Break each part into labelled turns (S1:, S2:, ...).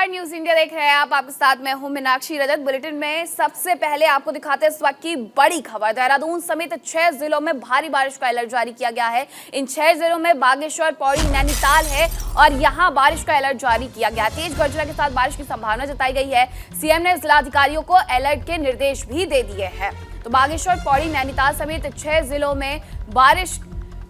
S1: नमस्कार, news India देख रहे हैं आप। आपके साथ मैं हूं मीनाक्षी रजत। बुलेटिन में सबसे पहले आपको दिखाते हैं इस वक्त की बड़ी खबर। देहरादून समेत 6 जिलों में भारी बारिश का अलर्ट जारी किया गया है। इन 6 जिलों में बागेश्वर, पौड़ी, नैनीताल है और यहां बारिश का अलर्ट जारी किया गया। तेज गर्जना के साथ बारिश की संभावना जताई गई है। सीएम ने जिलाधिकारियों को अलर्ट के निर्देश भी दे दिए हैं। तो बागेश्वर, पौड़ी, नैनीताल समेत 6 जिलों में बारिश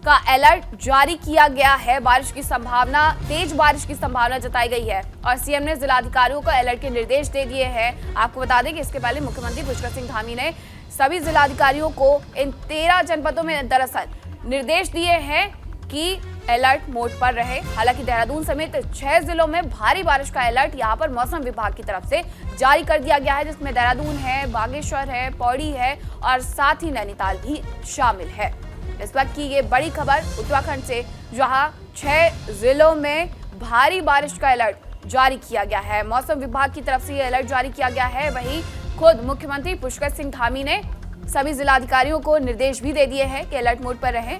S1: का अलर्ट जारी किया गया है। बारिश की संभावना, तेज बारिश की संभावना जताई गई है और सीएम ने जिलाधिकारियों को अलर्ट के निर्देश दे दिए हैं। आपको बता दें कि इसके पहले मुख्यमंत्री पुष्कर सिंह धामी ने सभी जिलाधिकारियों को इन 13 जनपदों में दरअसल निर्देश दिए हैं कि अलर्ट मोड पर रहे। हालांकि देहरादून समेत 6 जिलों में भारी बारिश का अलर्ट यहां पर मौसम विभाग की तरफ से जारी कर दिया गया है, जिसमें देहरादून है, बागेश्वर है, पौड़ी है और साथ ही नैनीताल भी शामिल है। इस वक्त की ये बड़ी खबर उत्तराखंड से, जहां 6 जिलों में भारी बारिश का अलर्ट जारी किया गया है। मौसम विभाग की तरफ से ये अलर्ट जारी किया गया है। वहीं खुद मुख्यमंत्री पुष्कर सिंह धामी ने सभी जिलाधिकारियों को निर्देश भी दे दिए हैं कि अलर्ट मोड पर रहें।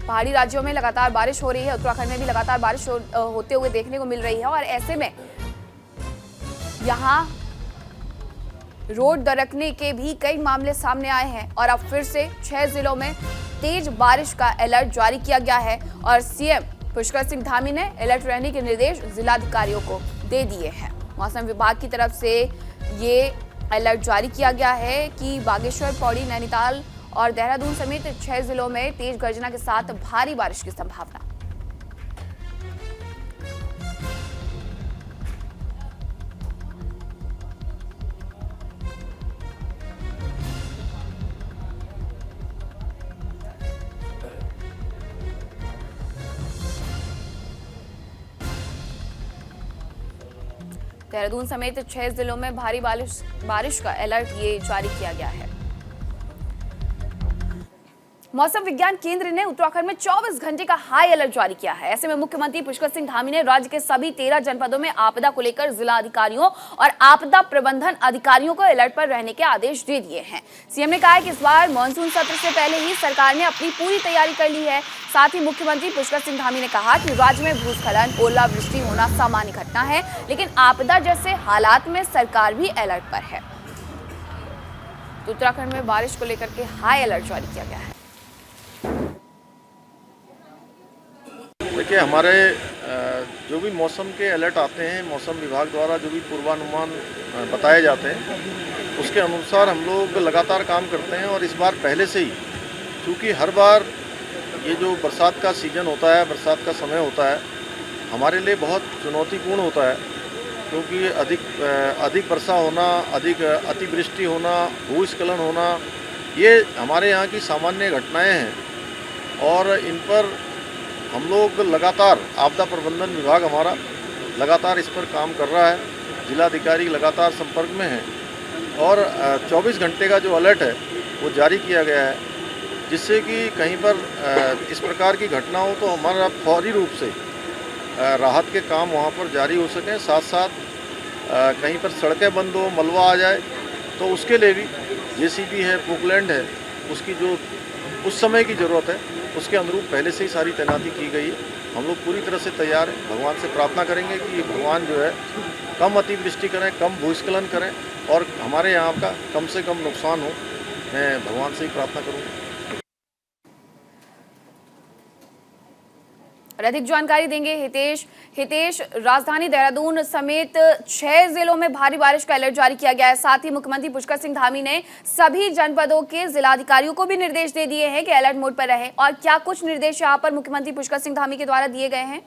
S1: पहाड़ी राज्यों में लगातार बारिश हो रही है, उत्तराखंड में भी लगातार बारिश होते हुए देखने को मिल रही है और ऐसे में यहाँ रोड दरकने के भी कई मामले सामने आए हैं और अब फिर से 6 जिलों में तेज बारिश का अलर्ट जारी किया गया है और सीएम पुष्कर सिंह धामी ने अलर्ट रहने के निर्देश जिलाधिकारियों को दे दिए हैं। मौसम विभाग की तरफ से ये अलर्ट जारी किया गया है कि बागेश्वर, पौड़ी, नैनीताल और देहरादून समेत 6 जिलों में तेज गर्जना के साथ भारी बारिश की संभावना। देहरादून समेत 6 जिलों में भारी बारिश का अलर्ट ये जारी किया गया है। मौसम विज्ञान केंद्र ने उत्तराखंड में 24 घंटे का हाई अलर्ट जारी किया है। ऐसे में मुख्यमंत्री पुष्कर सिंह धामी ने राज्य के सभी 13 जनपदों में आपदा को लेकर जिला अधिकारियों और आपदा प्रबंधन अधिकारियों को अलर्ट पर रहने के आदेश दे दिए हैं। सीएम ने कहा है कि इस बार मानसून सत्र से पहले ही सरकार ने अपनी पूरी तैयारी कर ली है। साथ ही मुख्यमंत्री पुष्कर सिंह धामी ने कहा कि राज्य में भूस्खलन, ओलावृष्टि होना सामान्य घटना है, लेकिन आपदा जैसे हालात में सरकार भी अलर्ट पर है। तो उत्तराखंड में बारिश को लेकर के हाई अलर्ट जारी किया गया है।
S2: देखिए, हमारे जो भी मौसम के अलर्ट आते हैं, मौसम विभाग द्वारा जो भी पूर्वानुमान बताए जाते हैं, उसके अनुसार हम लोग लगातार काम करते हैं। और इस बार पहले से ही, क्योंकि हर बार ये जो बरसात का सीज़न होता है, बरसात का समय होता है, हमारे लिए बहुत चुनौतीपूर्ण होता है, क्योंकि अधिक वर्षा होना, अधिक अतिवृष्टि होना, भूस्खलन होना, ये हमारे यहाँ की सामान्य घटनाएं हैं और इन पर हम लोग लगातार, आपदा प्रबंधन विभाग हमारा लगातार इस पर काम कर रहा है। जिलाधिकारी लगातार संपर्क में हैं और 24 घंटे का जो अलर्ट है वो जारी किया गया है, जिससे कि कहीं पर इस प्रकार की घटना हो तो हमारा फौरी रूप से राहत के काम वहाँ पर जारी हो सकें। साथ साथ कहीं पर सड़कें बंद हो, मलबा आ जाए तो उसके लिए भी जेसीबी है, पोकलैंड है, उसकी जो उस समय की ज़रूरत है उसके अनुरूप पहले से ही सारी तैनाती की गई है। हम लोग पूरी तरह से तैयार हैं। भगवान से प्रार्थना करेंगे कि भगवान जो है कम अतिवृष्टि करें, कम भूस्खलन करें और हमारे यहाँ का कम से कम नुकसान हो। मैं भगवान से ही प्रार्थना करूँगा।
S1: और अधिक जानकारी देंगे हितेश। राजधानी देहरादून समेत 6 जिलों में भारी बारिश का अलर्ट जारी किया गया है। साथ ही मुख्यमंत्री पुष्कर सिंह धामी ने सभी जनपदों के जिलाधिकारियों को भी निर्देश दे दिए हैं कि अलर्ट मोड पर रहे। और क्या कुछ निर्देश यहाँ पर मुख्यमंत्री पुष्कर सिंह धामी के द्वारा दिए गए हैं?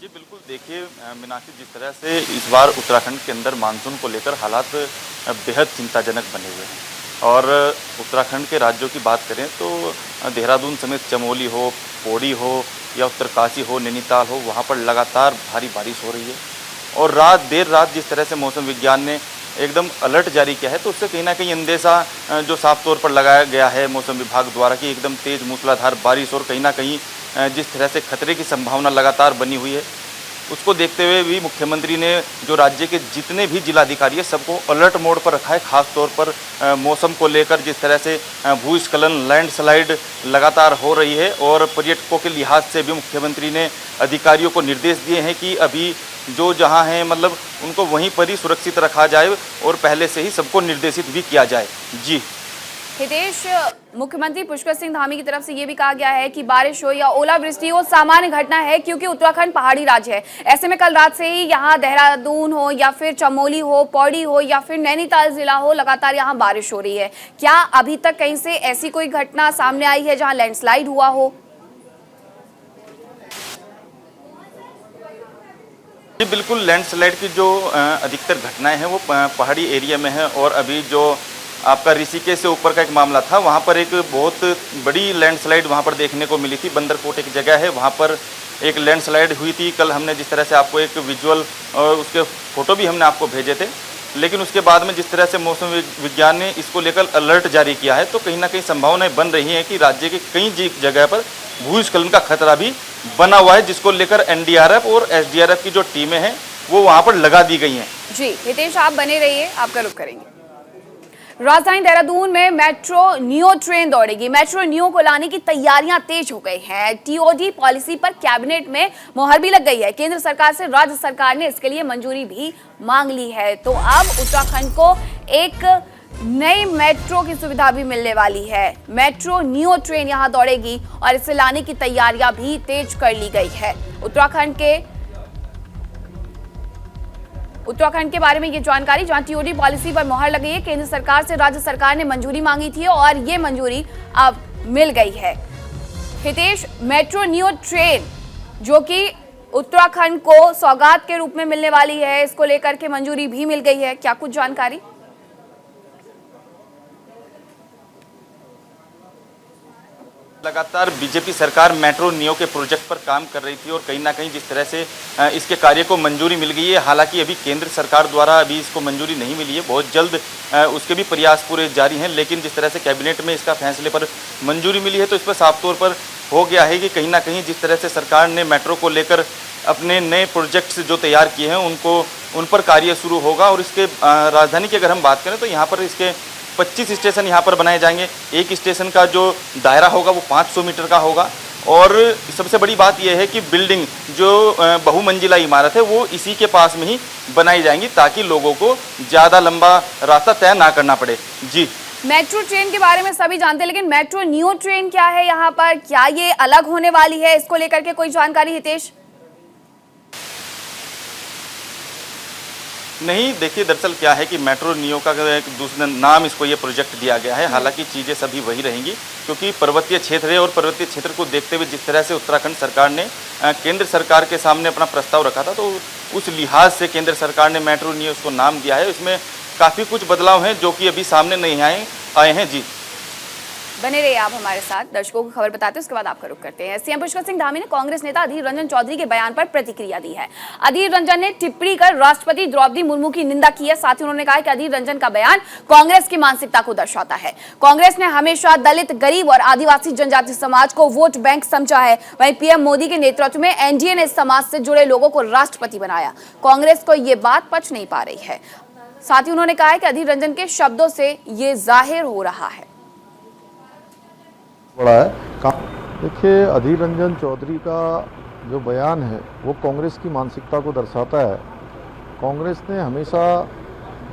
S3: जी बिल्कुल, देखिए मीनाक्षी, जिस तरह से इस बार उत्तराखंड के अंदर मानसून को लेकर हालात बेहद चिंताजनक बने हुए हैं और उत्तराखंड के राज्यों की बात करें तो देहरादून समेत चमोली हो, पौड़ी हो या उत्तरकाशी हो, नैनीताल हो, वहाँ पर लगातार भारी बारिश हो रही है। और देर रात जिस तरह से मौसम विज्ञान ने एकदम अलर्ट जारी किया है तो उससे कहीं ना कहीं अंदेशा जो साफ तौर पर लगाया गया है मौसम विभाग द्वारा कि एकदम तेज़ मूसलाधार बारिश और कहीं ना कहीं जिस तरह से खतरे की संभावना लगातार बनी हुई है, उसको देखते हुए भी मुख्यमंत्री ने जो राज्य के जितने भी जिलाधिकारी है सबको अलर्ट मोड पर रखा है। खास तौर पर मौसम को लेकर जिस तरह से भूस्खलन, लैंडस्लाइड लगातार हो रही है और पर्यटकों के लिहाज से भी मुख्यमंत्री ने अधिकारियों को निर्देश दिए हैं कि अभी जो जहां हैं मतलब उनको वहीं पर ही सुरक्षित रखा जाए और पहले से ही सबको निर्देशित भी किया जाए। जी
S1: हितेश, मुख्यमंत्री पुष्कर सिंह धामी की तरफ से ये भी कहा गया है कि बारिश हो या ओलावृष्टि हो सामान्य घटना है, क्योंकि उत्तराखंड पहाड़ी राज्य है। ऐसे में कल रात से ही यहाँ देहरादून हो या फिर चमोली हो, पौड़ी हो या फिर नैनीताल जिला हो, लगातार यहाँ बारिश हो रही है। क्या अभी तक कहीं से ऐसी कोई घटना सामने आई है जहाँ लैंडस्लाइड हुआ हो?
S3: जी बिल्कुल, लैंडस्लाइड की जो अधिकतर घटनाएं हैं वो पहाड़ी एरिया में है। और अभी जो आपका ऋषिकेश से ऊपर का एक मामला था, वहाँ पर एक बहुत बड़ी लैंडस्लाइड वहाँ पर देखने को मिली थी। बंदरकोट एक जगह है, वहाँ पर एक लैंडस्लाइड हुई थी। कल हमने जिस तरह से आपको एक विजुअल और उसके फोटो भी हमने आपको भेजे थे, लेकिन उसके बाद में जिस तरह से मौसम विज्ञान ने इसको लेकर अलर्ट जारी किया है, तो कहीं ना कहीं संभावनाएं बन रही हैं कि राज्य के कई जगह पर भूस्खलन का खतरा भी बना हुआ है, जिसको लेकर एनडीआरएफ और एसडीआरएफ की जो टीमें हैं वो वहाँ पर लगा दी गई हैं।
S1: जी हितेश, आप बने रहिए, आपका रुख करेंगे। राजधानी देहरादून में मेट्रो नियो ट्रेन दौड़ेगी। मेट्रो नियो को लाने की तैयारियां तेज हो गई हैं। टीओडी पॉलिसी पर कैबिनेट में मोहर भी लग गई है। केंद्र सरकार से राज्य सरकार ने इसके लिए मंजूरी भी मांग ली है। तो अब उत्तराखंड को एक नई मेट्रो की सुविधा भी मिलने वाली है। मेट्रो नियो ट्रेन यहां दौड़ेगी और इसे लाने की तैयारियां भी तेज कर ली गई है। उत्तराखंड के बारे में ये जानकारी, जहां टीओडी पॉलिसी पर मोहर लगी है। केंद्र सरकार से राज्य सरकार ने मंजूरी मांगी थी और ये मंजूरी अब मिल गई है। हितेश, मेट्रो नियो ट्रेन जो कि उत्तराखंड को सौगात के रूप में मिलने वाली है, इसको लेकर के मंजूरी भी मिल गई है, क्या कुछ जानकारी?
S3: लगातार बीजेपी सरकार मेट्रो नियो के प्रोजेक्ट पर काम कर रही थी और कहीं ना कहीं जिस तरह से इसके कार्य को मंजूरी मिल गई है। हालांकि अभी केंद्र सरकार द्वारा अभी इसको मंजूरी नहीं मिली है, बहुत जल्द उसके भी प्रयास पूरे जारी हैं। लेकिन जिस तरह से कैबिनेट में इसका फैसले पर मंजूरी मिली है, तो इस पर साफ तौर पर हो गया है कि कहीं ना कहीं जिस तरह से सरकार ने मेट्रो को लेकर अपने नए प्रोजेक्ट्स जो तैयार किए हैं उन पर कार्य शुरू होगा। और इसके राजधानी की अगर हम बात करें तो यहाँ पर इसके 25 स्टेशन यहाँ पर बनाए जाएंगे। एक स्टेशन का जो दायरा होगा वो 500 मीटर का होगा। और सबसे बड़ी बात यह है कि बिल्डिंग जो बहुमंजिला इमारत है वो इसी के पास में ही बनाई जाएंगी, ताकि लोगों को ज़्यादा लंबा रास्ता तय ना करना पड़े। जी,
S1: मेट्रो ट्रेन के बारे में सभी जानते हैं, लेकिन मेट्रो नियो ट्रेन क्या है यहाँ पर? क्या ये अलग होने वाली है? इसको लेकर के कोई जानकारी हितेश?
S3: नहीं, देखिए दरअसल क्या है कि मेट्रो नियो का एक दूसरा नाम इसको ये प्रोजेक्ट दिया गया है। हालांकि चीज़ें सभी वही रहेंगी, क्योंकि पर्वतीय क्षेत्र है और पर्वतीय क्षेत्र को देखते हुए जिस तरह से उत्तराखंड सरकार ने केंद्र सरकार के सामने अपना प्रस्ताव रखा था, तो उस लिहाज से केंद्र सरकार ने मेट्रो नियो उसको नाम दिया है। इसमें काफ़ी कुछ बदलाव हैं जो कि अभी सामने नहीं आए हैं। जी,
S1: बने रहिए आप हमारे साथ, दर्शकों को खबर बताते हैं, उसके बाद आपका रुख करते हैं। सीएम पुष्कर सिंह धामी ने कांग्रेस नेता अधीर रंजन चौधरी के बयान पर प्रतिक्रिया दी है। अधीर रंजन ने टिप्पणी कर राष्ट्रपति द्रौपदी मुर्मू की निंदा की है। साथ ही उन्होंने कहा कि अधीर रंजन का बयान कांग्रेस की मानसिकता को दर्शाता है। कांग्रेस ने हमेशा दलित, गरीब और आदिवासी जनजाति समाज को वोट बैंक समझा है। वहीं पीएम मोदी के नेतृत्व में एनडीए ने इस समाज से जुड़े लोगों को राष्ट्रपति बनाया। कांग्रेस को ये बात पच नहीं पा रही है। साथ ही उन्होंने कहा कि अधीर रंजन के शब्दों से ये जाहिर हो रहा है।
S2: बड़ा है। देखिए, अधीर रंजन चौधरी का जो बयान है वो कांग्रेस की मानसिकता को दर्शाता है। कांग्रेस ने हमेशा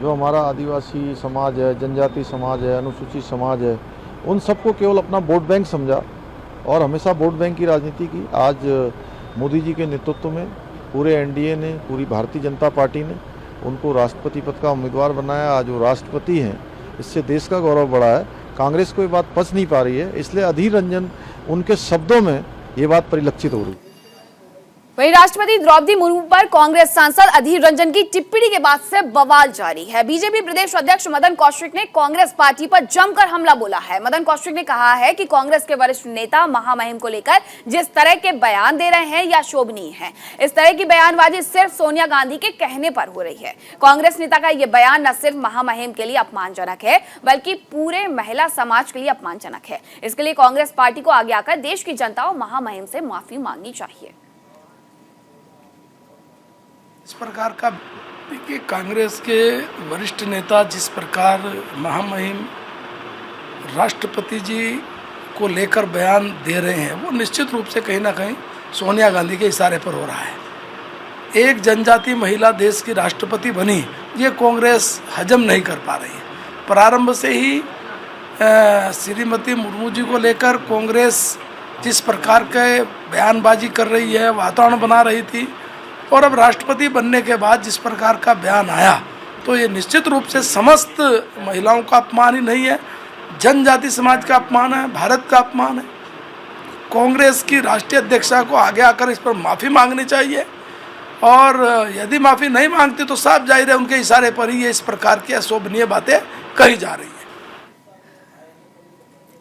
S2: जो हमारा आदिवासी समाज है, जनजाति समाज है, अनुसूचित समाज है, उन सबको केवल अपना वोट बैंक समझा और हमेशा वोट बैंक की राजनीति की। आज मोदी जी के नेतृत्व में पूरे एनडीए ने, पूरी भारतीय जनता पार्टी ने उनको राष्ट्रपति पद का उम्मीदवार बनाया। आज वो राष्ट्रपति हैं, इससे देश का गौरव बढ़ा है। कांग्रेस को ये बात पच नहीं पा रही है, इसलिए अधीर रंजन उनके शब्दों में ये बात परिलक्षित हो रही है।
S1: वहीं राष्ट्रपति द्रौपदी मुर्मू पर कांग्रेस सांसद अधीर रंजन की टिप्पणी के बाद से बवाल जारी है। बीजेपी प्रदेश अध्यक्ष मदन कौशिक ने कांग्रेस पार्टी पर जमकर हमला बोला है। मदन कौशिक ने कहा है कि कांग्रेस के वरिष्ठ नेता महामहिम को लेकर जिस तरह के बयान दे रहे हैं या शोभनीय है। इस तरह की बयानबाजी सिर्फ सोनिया गांधी के कहने पर हो रही है। कांग्रेस नेता का यह बयान न सिर्फ महामहिम के लिए अपमानजनक है, बल्कि पूरे महिला समाज के लिए अपमानजनक है। इसके लिए कांग्रेस पार्टी को आगे आकर देश की जनता और महामहिम से माफी मांगनी चाहिए।
S4: इस प्रकार का देखिए, कांग्रेस के वरिष्ठ नेता जिस प्रकार महामहिम राष्ट्रपति जी को लेकर बयान दे रहे हैं, वो निश्चित रूप से कहीं ना कहीं सोनिया गांधी के इशारे पर हो रहा है। एक जनजाति महिला देश की राष्ट्रपति बनी, ये कांग्रेस हजम नहीं कर पा रही है। प्रारंभ से ही श्रीमती मुर्मू जी को लेकर कांग्रेस जिस प्रकार के बयानबाजी कर रही है, वातावरण बना रही थी, और अब राष्ट्रपति बनने के बाद जिस प्रकार का बयान आया, तो ये निश्चित रूप से समस्त महिलाओं का अपमान ही नहीं है, जनजाति समाज का अपमान है, भारत का अपमान है। कांग्रेस की राष्ट्रीय अध्यक्षा को आगे आकर इस पर माफ़ी मांगनी चाहिए, और यदि माफ़ी नहीं मांगती तो साफ जाहिर है उनके इशारे पर ही ये इस प्रकार की अशोभनीय बातें कही जा रही हैं।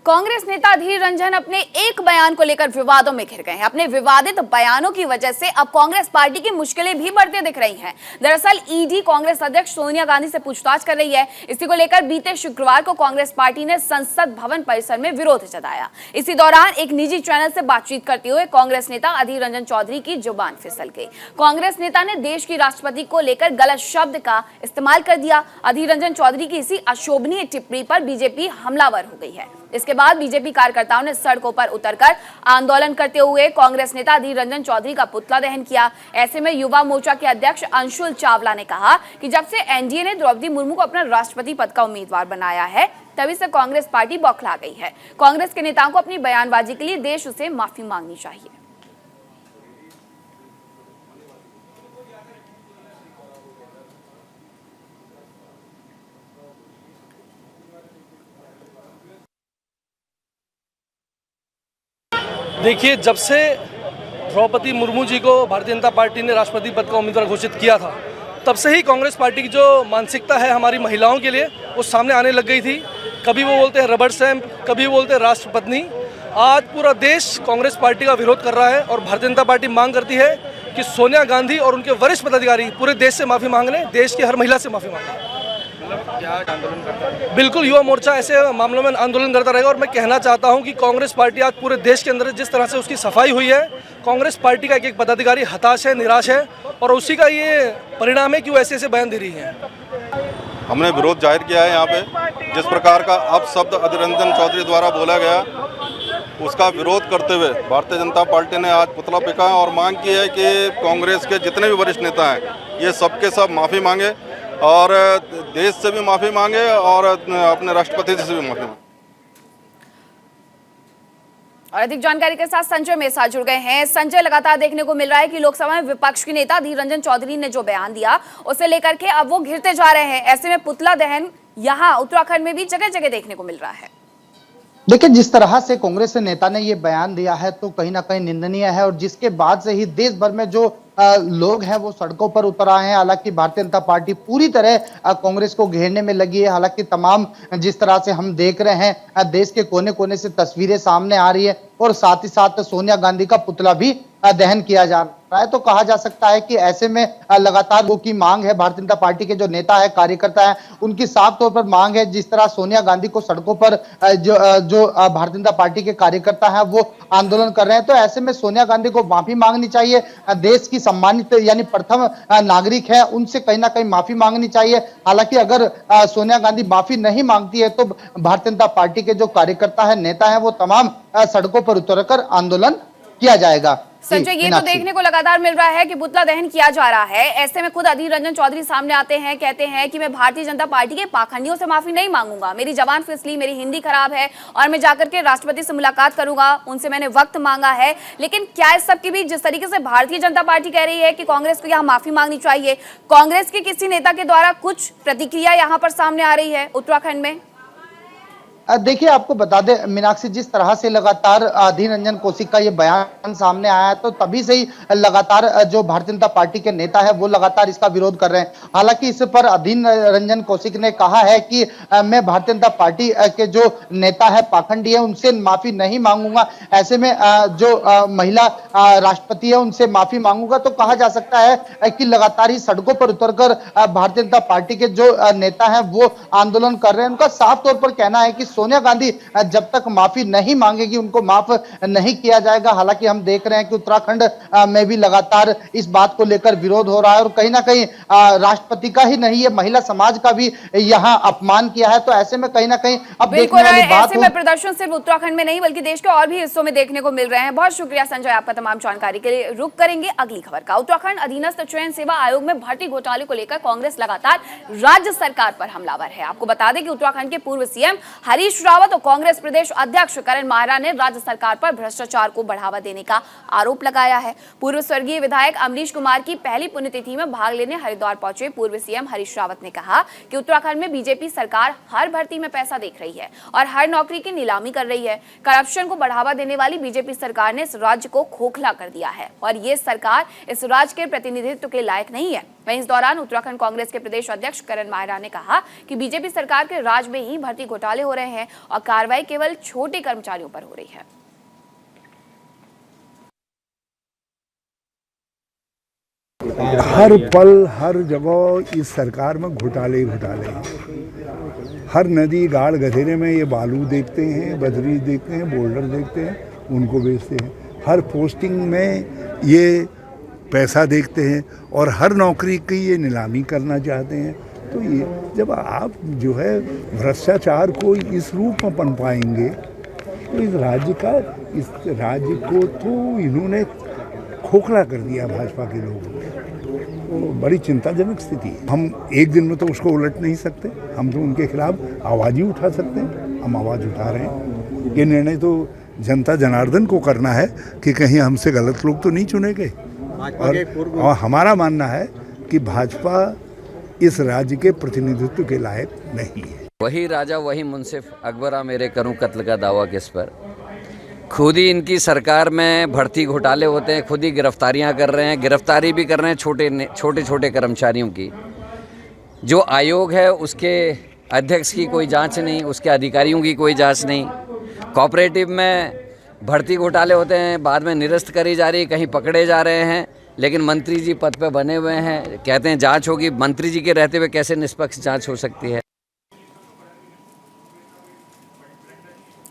S1: कांग्रेस नेता अधीर रंजन अपने एक बयान को लेकर विवादों में घिर गए हैं। अपने विवादित बयानों की वजह से अब कांग्रेस पार्टी की मुश्किलें भी बढ़ती दिख रही हैं। दरअसल ईडी कांग्रेस अध्यक्ष सोनिया गांधी से पूछताछ कर रही है। इसी को लेकर बीते शुक्रवार को कांग्रेस पार्टी ने संसद भवन परिसर में विरोध जताया। इसी दौरान एक निजी चैनल से बातचीत करते हुए कांग्रेस नेता अधीर रंजन चौधरी की जुबान फिसल गई। कांग्रेस नेता ने देश की राष्ट्रपति को लेकर गलत शब्द का इस्तेमाल कर दिया। अधीर रंजन चौधरी की इसी अशोभनीय टिप्पणी पर बीजेपी हमलावर हो गई है। इसके बाद बीजेपी कार्यकर्ताओं ने सड़कों पर उतरकर आंदोलन करते हुए कांग्रेस नेता अधीर रंजन चौधरी का पुतला दहन किया। ऐसे में युवा मोर्चा के अध्यक्ष अंशुल चावला ने कहा कि जब से एनडीए ने द्रौपदी मुर्मू को अपना राष्ट्रपति पद का उम्मीदवार बनाया है, तभी से कांग्रेस पार्टी बौखला गई है। कांग्रेस के नेताओं को अपनी बयानबाजी के लिए देश से माफी मांगनी चाहिए।
S5: देखिए, जब से द्रौपदी मुर्मू जी को भारतीय जनता पार्टी ने राष्ट्रपति पद का उम्मीदवार घोषित किया था, तब से ही कांग्रेस पार्टी की जो मानसिकता है हमारी महिलाओं के लिए, वो सामने आने लग गई थी। कभी वो बोलते हैं रबर स्टैंप, कभी वो बोलते हैं राष्ट्रपत्नी। आज पूरा देश कांग्रेस पार्टी का विरोध कर रहा है और भारतीय जनता पार्टी मांग करती है कि सोनिया गांधी और उनके वरिष्ठ पदाधिकारी पूरे देश से माफ़ी मांग लें, देश की हर महिला से माफ़ी मांग लें। बिल्कुल, युवा मोर्चा ऐसे मामलों में आंदोलन करता रहेगा। और मैं कहना चाहता हूं कि कांग्रेस पार्टी आज पूरे देश के अंदर जिस तरह से उसकी सफाई हुई है, कांग्रेस पार्टी का एक पदाधिकारी हताश है, निराश है, और उसी का ये परिणाम है कि वो ऐसे ऐसे बयान दे रही है।
S6: हमने विरोध जाहिर किया है यहाँ पे। जिस प्रकार का अपशब्द अधीर रंजन चौधरी द्वारा बोला गया, उसका विरोध करते हुए भारतीय जनता पार्टी ने आज पुतला फेंका और मांग की है कि कांग्रेस के जितने भी वरिष्ठ नेता हैं, ये सबके सब माफ़ी मांगे और देश से भी माफ़ी मांगे और अपने राष्ट्रपति जी से भी माफ़ी मांगे।
S1: और अधिक जानकारी के साथ संजय मेहता जुड़ गए हैं। संजय, लगातार देखने को मिल रहा है कि लोकसभा में विपक्ष के नेता अधीर रंजन चौधरी ने जो बयान दिया, उसे लेकर के अब वो घिरते जा रहे हैं। ऐसे में पुतला दहन यहाँ उत्तराखंड में भी जगह जगह देखने को मिल रहा है।
S7: देखिए, जिस तरह से कांग्रेस नेता ने ये बयान दिया है तो कहीं ना कहीं निंदनीय है, और जिसके बाद से ही देश भर में जो लोग हैं वो सड़कों पर उतर आए हैं। हालांकि भारतीय जनता पार्टी पूरी तरह कांग्रेस को घेरने में लगी है। हालांकि तमाम जिस तरह से हम देख रहे हैं, देश के कोने कोने से तस्वीरें सामने आ रही है, और साथ ही साथ सोनिया गांधी का पुतला भी दहन किया जा रहा है। तो कहा जा सकता है कि ऐसे में लगातार वो की मांग है, भारतीय जनता पार्टी के जो नेता है, कार्यकर्ता है, उनकी साफ तौर पर मांग है। जिस तरह सोनिया गांधी को सड़कों पर जो भारतीय जनता पार्टी के कार्यकर्ता हैं वो आंदोलन कर रहे हैं, तो ऐसे में सोनिया गांधी को माफी मांगनी चाहिए। देश की सम्मानित यानी प्रथम नागरिक है, उनसे कहीं ना कहीं माफी मांगनी चाहिए। हालांकि अगर सोनिया गांधी माफी नहीं मांगती है तो भारतीय जनता पार्टी के जो कार्यकर्ता है, नेता है, वो तमाम सड़कों पर उतरकर आंदोलन किया जाएगा।
S1: संजय, ये तो देखने को लगातार मिल रहा है कि पुतला दहन किया जा रहा है। ऐसे में खुद अधीर रंजन चौधरी सामने आते हैं, कहते हैं कि मैं भारतीय जनता पार्टी के पाखंडियों से माफी नहीं मांगूंगा, मेरी जबान फिसली, मेरी हिंदी खराब है और मैं जाकर के राष्ट्रपति से मुलाकात करूंगा, उनसे मैंने वक्त मांगा है। लेकिन क्या इस सब के बीच जिस तरीके से भारतीय जनता पार्टी कह रही है कि कांग्रेस को यहाँ माफी मांगनी चाहिए, कांग्रेस के किसी नेता के द्वारा कुछ प्रतिक्रिया यहाँ पर सामने आ रही है उत्तराखंड में?
S7: देखिए, आपको बता दें मीनाक्षी, जिस तरह से लगातार अधीर रंजन कौशिक का ये बयान सामने आया है, तो तभी से ही लगातार जो भारतीय जनता पार्टी के नेता है वो लगातार इसका विरोध कर रहे हैं। हालांकि इस पर अधीर रंजन कौशिक ने कहा है कि मैं भारतीय जनता पार्टी के जो नेता है, पाखंडी है, उनसे माफी नहीं मांगूंगा। ऐसे में जो महिला राष्ट्रपति है उनसे माफी मांगूंगा। तो कहा जा सकता है कि लगातार ही सड़कों पर उतरकर भारतीय जनता पार्टी के जो नेता है वो आंदोलन कर रहे हैं। उनका साफ तौर पर कहना है कि सोनिया गांधी जब तक माफी नहीं मांगेगी उनको माफ नहीं किया जाएगा। हालांकि हम देख रहे हैं कि उत्तराखंड में भी लगातार इस बात को लेकर विरोध हो रहा है और कहीं ना कहीं राष्ट्रपति का ही नहीं है, महिला समाज का भी यहां अपमान किया है। तो ऐसे में कहीं ना कहीं अब
S1: बिल्कुल
S7: देखने वाली बात
S1: ऐसे में प्रदर्शन सिर्फ उत्तराखंड में नहीं बल्कि देश के और भी हिस्सों में देखने को मिल रहे हैं। बहुत शुक्रिया संजय आपका तमाम जानकारी के लिए। रुक करेंगे अगली खबर का। उत्तराखंड अधीनस्थ चयन सेवा आयोग में भर्ती घोटाले को लेकर कांग्रेस लगातार राज्य सरकार पर हमलावर है। आपको बता दें कि उत्तराखंड के पूर्व सीएम हरीश रावत और कांग्रेस प्रदेश अध्यक्ष करण माहरा ने राज्य सरकार पर भ्रष्टाचार को बढ़ावा देने का आरोप लगाया है। पूर्व स्वर्गीय विधायक अमरीश कुमार की पहली पुण्यतिथि में भाग लेने हरिद्वार पहुंचे पूर्व सीएम हरीश रावत ने कहा कि उत्तराखंड में बीजेपी सरकार हर भर्ती में पैसा देख रही है और हर नौकरी की नीलामी कर रही है। करप्शन को बढ़ावा देने वाली बीजेपी सरकार ने इस राज्य को खोखला कर दिया है और ये सरकार इस राज्य के प्रतिनिधित्व के लायक नहीं है। वहीं इस दौरान उत्तराखंड कांग्रेस के प्रदेश अध्यक्ष करण माहरा ने कहा कि बीजेपी सरकार के राज में ही भर्ती घोटाले हो रहे हैं और कार्रवाई केवल छोटे कर्मचारियों पर हो रही है।
S8: हर पल हर जगह इस सरकार में घोटाले हैं। हर नदी गाड़ गधेरे में ये बालू देखते हैं, बजरी देखते हैं, बोल्डर देखते हैं, उनको बेचते हैं। हर पोस्टिंग में ये पैसा देखते हैं और हर नौकरी की ये नीलामी करना चाहते हैं। तो ये जब आप जो है भ्रष्टाचार को इस रूप में पनपाएंगे तो इस राज्य को तो इन्होंने खोखला कर दिया भाजपा के लोगों ने। तो बड़ी चिंताजनक स्थिति है। हम एक दिन में तो उसको उलट नहीं सकते, हम तो उनके खिलाफ आवाज़ ही उठा सकते हैं। हम आवाज़ उठा रहे हैं। ये निर्णय तो जनता जनार्दन को करना है कि कहीं हमसे गलत लोग तो नहीं चुने गए। और हमारा मानना है कि भाजपा इस राज्य के प्रतिनिधित्व के लायक नहीं है।
S9: वही राजा वही मुंसिफ, अकबरा मेरे करूं कत्ल का दावा किस पर। खुद ही इनकी सरकार में भर्ती घोटाले होते हैं, खुद ही गिरफ्तारियां कर रहे हैं, गिरफ्तारी भी कर रहे हैं छोटे छोटे कर्मचारियों की। जो आयोग है उसके अध्यक्ष की कोई जांच नहीं, उसके अधिकारियों की कोई जांच नहीं। कोऑपरेटिव में भर्ती घोटाले होते हैं, बाद में निरस्त करी जा रही, कहीं पकड़े जा रहे हैं, लेकिन मंत्री जी पद पे बने हुए हैं, कहते हैं जांच होगी। मंत्री जी के रहते हुए कैसे निष्पक्ष जांच हो सकती है।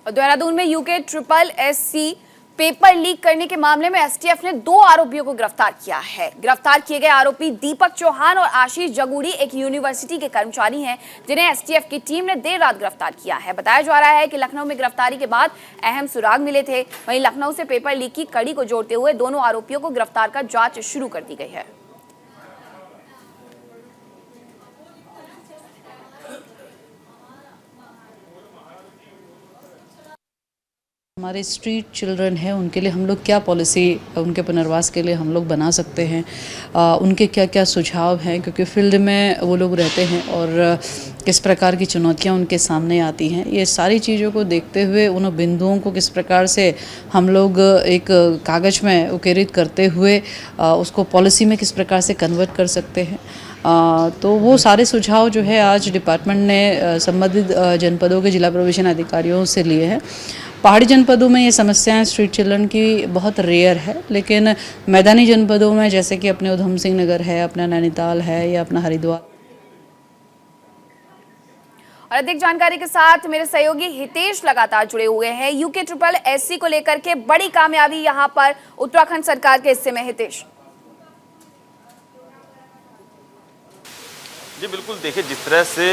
S1: देहरादून में यूके SSS पेपर लीक करने के मामले में एसटीएफ ने 2 आरोपियों को गिरफ्तार किया है। गिरफ्तार किए गए आरोपी दीपक चौहान और आशीष जगूड़ी एक यूनिवर्सिटी के कर्मचारी हैं, जिन्हें एसटीएफ की टीम ने देर रात गिरफ्तार किया है। बताया जा रहा है कि लखनऊ में गिरफ्तारी के बाद अहम सुराग मिले थे। वहीं लखनऊ से पेपर लीक की कड़ी को जोड़ते हुए दोनों आरोपियों को गिरफ्तार कर जांच शुरू कर दी गई है।
S10: हमारे स्ट्रीट चिल्ड्रन हैं, उनके लिए हम लोग क्या पॉलिसी उनके पुनर्वास के लिए हम लोग बना सकते हैं, उनके क्या क्या सुझाव हैं, क्योंकि फील्ड में वो लोग रहते हैं और किस प्रकार की चुनौतियां उनके सामने आती हैं। ये सारी चीज़ों को देखते हुए उन बिंदुओं को किस प्रकार से हम लोग एक कागज़ में उकेरित करते हुए उसको पॉलिसी में किस प्रकार से कन्वर्ट कर सकते हैं। तो वो सारे सुझाव जो है आज डिपार्टमेंट ने संबंधित जनपदों के जिला प्रोविजन अधिकारियों से लिए हैं। पहाड़ी जनपदों में ये समस्याएं स्ट्रीट चिल्ड्रन की बहुत रेयर है, लेकिन मैदानी जनपदों में जैसे कि अपने उधम सिंह नगर है, अपना नैनीताल है या अपना हरिद्वार।
S1: और अधिक जानकारी के साथ मेरे सहयोगी हितेश लगातार जुड़े हुए हैं। UKSSS को लेकर के बड़ी कामयाबी यहां पर उत्तराखंड सरकार के हिस्से में। हितेश
S3: जी बिल्कुल, देखिए जिस तरह से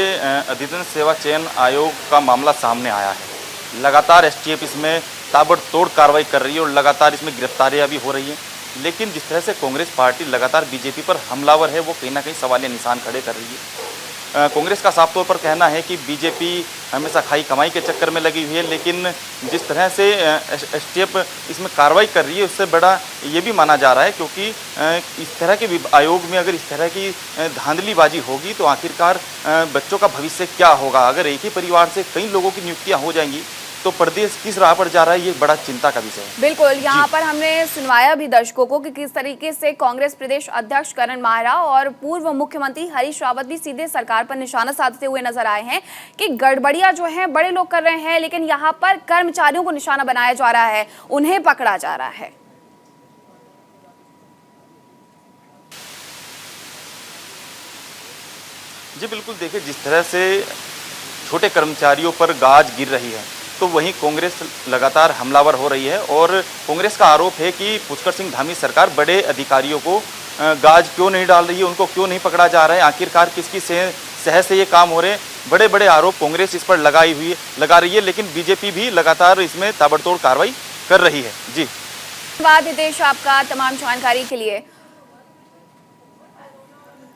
S3: अधीनस्थ सेवा चयन आयोग का मामला सामने आया है, लगातार एसटीएफ इसमें ताबड़तोड़ कार्रवाई कर रही है और लगातार इसमें गिरफ्तारियां भी हो रही हैं। लेकिन जिस तरह से कांग्रेस पार्टी लगातार बीजेपी पर हमलावर है, वो कहीं ना कहीं सवालिया निशान खड़े कर रही है। कांग्रेस का साफ तौर पर कहना है कि बीजेपी हमेशा खाई कमाई के चक्कर में लगी हुई है, लेकिन जिस तरह से एसटीएफ इसमें कार्रवाई कर रही है उससे बड़ा ये भी माना जा रहा है, क्योंकि इस तरह के आयोग में अगर इस तरह की धांधलीबाजी होगी तो आखिरकार बच्चों का भविष्य क्या होगा। अगर एक ही परिवार से कई लोगों की नियुक्तियाँ हो जाएंगी तो प्रदेश किस राह पर जा रहा है, ये बड़ा चिंता का विषय है।
S1: बिल्कुल, यहाँ पर हमने सुनवाया भी दर्शकों को कि किस तरीके से कांग्रेस प्रदेश अध्यक्ष करण माहरा और पूर्व मुख्यमंत्री हरीश रावत भी सीधे सरकार पर निशाना साधते हुए नजर आए हैं कि गड़बड़ियां जो है बड़े लोग कर रहे हैं, लेकिन यहाँ पर कर्मचारियों को निशाना बनाया जा रहा है, उन्हें पकड़ा जा रहा है।
S3: जी बिल्कुल, देखिए जिस तरह से छोटे कर्मचारियों पर गाज गिर रही है, तो वहीं कांग्रेस लगातार हमलावर हो रही है। और कांग्रेस का आरोप है कि पुष्कर सिंह धामी सरकार बड़े अधिकारियों को गाज क्यों नहीं डाल रही है, उनको क्यों नहीं पकड़ा जा रहा है, आखिरकार किसकी सहज से ये काम हो रहे हैं। बड़े बड़े आरोप कांग्रेस इस पर लगा रही है, लेकिन बीजेपी भी लगातार इसमें ताबड़तोड़ कार्रवाई कर रही है। जी
S1: धन्यवाद हितेश आपका तमाम जानकारी के लिए।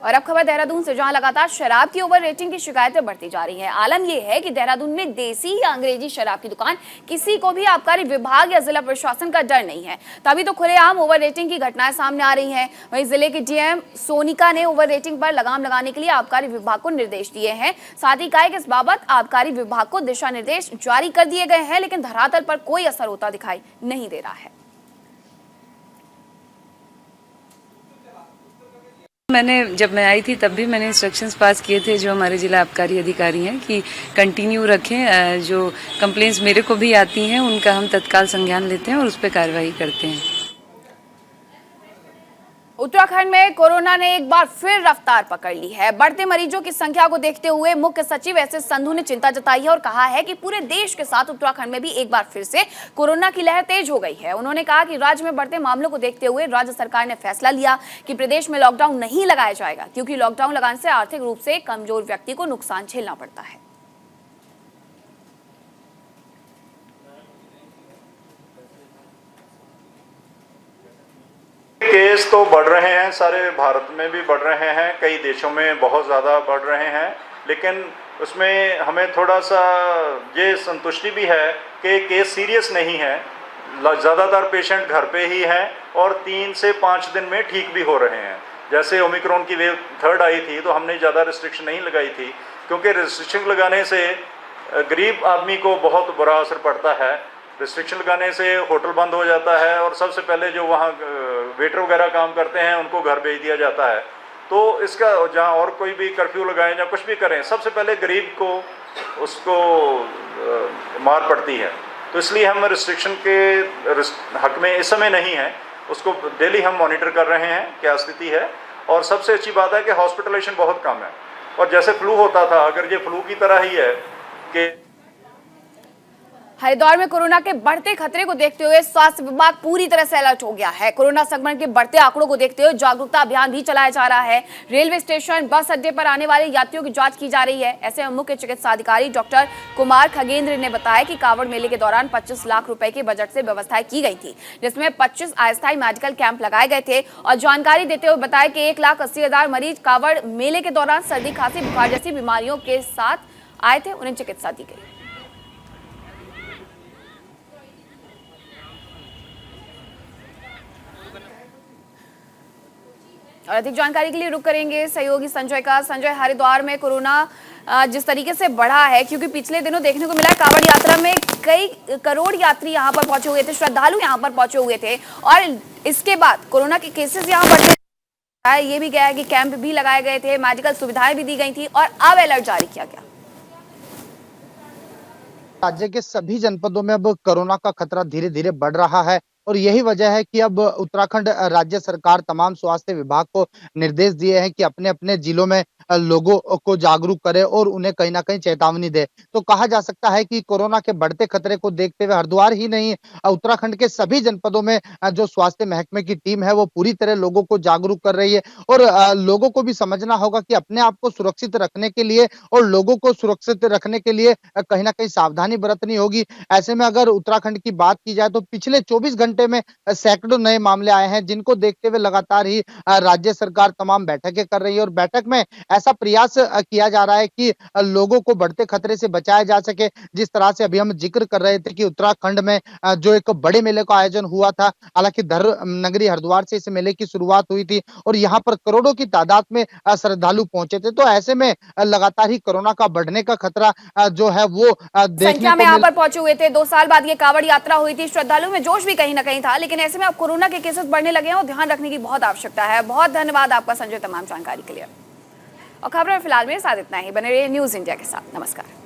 S1: और अब खबर देहरादून से, जहां लगातार शराब की ओवर रेटिंग की शिकायतें बढ़ती जा रही हैं। आलम यह है कि देहरादून में देसी या अंग्रेजी शराब की दुकान किसी को भी आबकारी विभाग या जिला प्रशासन का डर नहीं है, तभी तो खुलेआम ओवर रेटिंग की घटनाएं सामने आ रही हैं। वहीं जिले की डीएम सोनिका ने ओवर रेटिंग पर लगाम लगाने के लिए आबकारी विभाग को निर्देश दिए हैं। साथ ही कहा कि इस बाबत आबकारी विभाग को दिशा निर्देश जारी कर दिए गए हैं, लेकिन धरातल पर कोई असर होता दिखाई नहीं दे रहा है।
S10: जब मैं आई थी तब भी मैंने इंस्ट्रक्शंस पास किए थे जो हमारे जिला आबकारी अधिकारी हैं कि कंटिन्यू रखें, जो कंप्लेंट्स मेरे को भी आती हैं उनका हम तत्काल संज्ञान लेते हैं और उस पर कार्रवाई करते हैं।
S1: उत्तराखंड में कोरोना ने एक बार फिर रफ्तार पकड़ ली है। बढ़ते मरीजों की संख्या को देखते हुए मुख्य सचिव एसएस संधू ने चिंता जताई है और कहा है कि पूरे देश के साथ उत्तराखंड में भी एक बार फिर से कोरोना की लहर तेज हो गई है। उन्होंने कहा कि राज्य में बढ़ते मामलों को देखते हुए राज्य सरकार ने फैसला लिया कि प्रदेश में लॉकडाउन नहीं लगाया जाएगा, क्योंकि लॉकडाउन लगाने से आर्थिक रूप से कमजोर व्यक्ति को नुकसान झेलना पड़ता है।
S2: केस तो बढ़ रहे हैं, सारे भारत में भी बढ़ रहे हैं, कई देशों में बहुत ज़्यादा बढ़ रहे हैं, लेकिन उसमें हमें थोड़ा सा ये संतुष्टि भी है कि केस सीरियस नहीं है। ज़्यादातर पेशेंट घर पे ही हैं और 3 से 5 दिन में ठीक भी हो रहे हैं। जैसे ओमिक्रॉन की वेव 3 आई थी तो हमने ज़्यादा रिस्ट्रिक्शन नहीं लगाई थी, क्योंकि रिस्ट्रिक्शन लगाने से गरीब आदमी को बहुत बुरा असर पड़ता है। रिस्ट्रिक्शन लगाने से होटल बंद हो जाता है और सबसे पहले जो वहाँ वेटर वगैरह काम करते हैं उनको घर भेज दिया जाता है। तो इसका जहाँ और कोई भी कर्फ्यू लगाएं या कुछ भी करें, सबसे पहले गरीब को उसको मार पड़ती है। तो इसलिए हम रिस्ट्रिक्शन के हक में इस समय नहीं है, उसको डेली हम मॉनिटर कर रहे हैं क्या स्थिति है। और सबसे अच्छी बात है कि हॉस्पिटलाइजेशन बहुत कम है, और जैसे फ्लू होता था, अगर ये फ्लू की तरह ही है कि
S1: हरिद्वार में कोरोना के बढ़ते खतरे को देखते हुए स्वास्थ्य विभाग पूरी तरह से अलर्ट हो गया है। कोरोना संक्रमण के बढ़ते आंकड़ों को देखते हुए जागरूकता अभियान भी चलाया जा रहा है। रेलवे स्टेशन, बस अड्डे पर आने वाले यात्रियों की जांच की जा रही है। ऐसे में मुख्य चिकित्सा अधिकारी डॉक्टर कुमार खगेंद्र ने बताया कि कांवड़ मेले के दौरान 25 लाख रुपए के बजट से व्यवस्थाएं की गई थी, जिसमें 25 अस्थायी मेडिकल कैंप लगाए गए थे। और जानकारी देते हुए बताया कि 1,80,000 मरीज कांवड़ मेले के दौरान सर्दी, खांसी, बुखार जैसी बीमारियों के साथ आए थे, उन्हें चिकित्सा दी गई। और अधिक जानकारी के लिए रुक करेंगे सहयोगी संजय का। संजय, हरिद्वार में कोरोना जिस तरीके से बढ़ा है, क्योंकि पिछले दिनों देखने को मिला कांवड़ यात्रा में कई करोड़ यात्री यहां पर पहुंचे हुए थे, श्रद्धालु यहां पर पहुंचे हुए थे, और इसके बाद कोरोना के केसेस यहां बढ़ते, ये भी गया है कि कैंप भी लगाए गए थे, मेडिकल सुविधाएं भी दी गई थी, और अब अलर्ट जारी किया गया।
S7: राज्य के सभी जनपदों में अब कोरोना का खतरा धीरे धीरे बढ़ रहा है, और यही वजह है कि अब उत्तराखंड राज्य सरकार तमाम स्वास्थ्य विभाग को निर्देश दिए हैं कि अपने अपने जिलों में लोगों को जागरूक करे और उन्हें कहीं ना कहीं चेतावनी दे। तो कहा जा सकता है कि कोरोना के बढ़ते खतरे को देखते हुए हरिद्वार ही नहीं, उत्तराखंड के सभी जनपदों में जो स्वास्थ्य महकमे की टीम है वो पूरी तरह लोगों को जागरूक कर रही है। और लोगों को भी समझना होगा कि अपने आप को सुरक्षित रखने के लिए और लोगों को सुरक्षित रखने के लिए कहीं ना कहीं सावधानी बरतनी होगी। ऐसे में अगर उत्तराखंड की बात की जाए तो पिछले 24 घंटे में सैकड़ों नए मामले आए हैं, जिनको देखते हुए लगातार ही राज्य सरकार तमाम बैठकें कर रही है, और बैठक में ऐसा प्रयास किया जा रहा है कि लोगों को बढ़ते खतरे से बचाया जा सके। जिस तरह से अभी हम जिक्र कर रहे थे कि उत्तराखंड में जो एक बड़े मेले का आयोजन हुआ था, हालांकि धर्म नगरी हरिद्वार से इस मेले की शुरुआत हुई थी और यहाँ पर करोड़ों की तादाद में श्रद्धालु पहुंचे थे। तो ऐसे में लगातार ही कोरोना का बढ़ने का खतरा जो है वो
S1: संख्या में यहाँ पर पहुंचे हुए थे। 2 साल बाद ये कांवड़ यात्रा हुई थी, श्रद्धालुओं में जोश भी कहीं ना कहीं था, लेकिन ऐसे में अब कोरोना के केसेस बढ़ने लगे हैं और ध्यान रखने की बहुत आवश्यकता है। बहुत धन्यवाद आपका संजय तमाम जानकारी के लिए। और खबरों में फिलहाल मेरे साथ इतना ही। बने रहिए न्यूज़ इंडिया के साथ। नमस्कार।